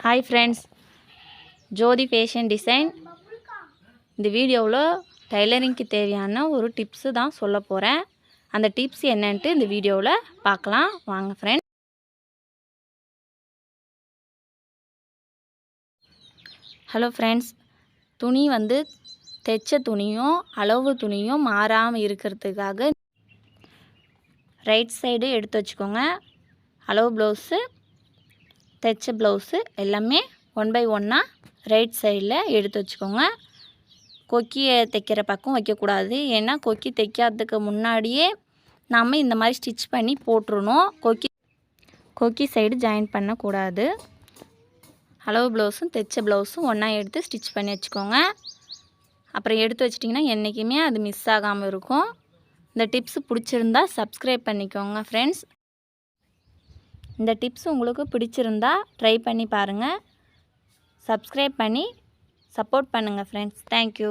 Hi friends, ஜோதி fashion design. இந்த வீடியோவில் டைலரிங்க்கு தேவையான ஒரு டிப்ஸு தான் சொல்ல போகிறேன். அந்த டிப்ஸ் என்னன்ட்டு இந்த வீடியோவில் பார்க்கலாம் வாங்க ஃப்ரெண்ட்ஸ். ஹலோ ஃப்ரெண்ட்ஸ், துணி தைச்ச துணியும் அளவு துணியும் மாறாமல் இருக்கிறதுக்காக ரைட் சைடு எடுத்து வச்சுக்கோங்க. அளவு ப்ளவுஸு, தைச்ச ப்ளவுஸு எல்லாமே 1 by 1 ரைட் சைடில் எடுத்து வச்சுக்கோங்க. கொக்கியை தைக்கிற பக்கம் வைக்கக்கூடாது. ஏன்னா கொக்கி தைக்காததுக்கு முன்னாடியே நாம் இந்த மாதிரி ஸ்டிச் பண்ணி போட்டுருணும். கொக்கி சைடு ஜாயின் பண்ணக்கூடாது. அளவு ப்ளவுஸும் தைச்ச ப்ளவுஸும் ஒன்றா எடுத்து ஸ்டிச் பண்ணி வச்சுக்கோங்க. அப்புறம் எடுத்து வச்சிட்டிங்கன்னா என்றைக்குமே அது மிஸ் ஆகாமல் இருக்கும். இந்த டிப்ஸ் பிடிச்சிருந்தா சப்ஸ்கிரைப் பண்ணிக்கோங்க ஃப்ரெண்ட்ஸ். இந்த டிப்ஸ் உங்களுக்கு பிடிச்சிருந்தா ட்ரை பண்ணி பாருங்கள். சப்ஸ்கிரைப் பண்ணி சப்போர்ட் பண்ணுங்கள் ஃப்ரெண்ட்ஸ். தேங்க்யூ.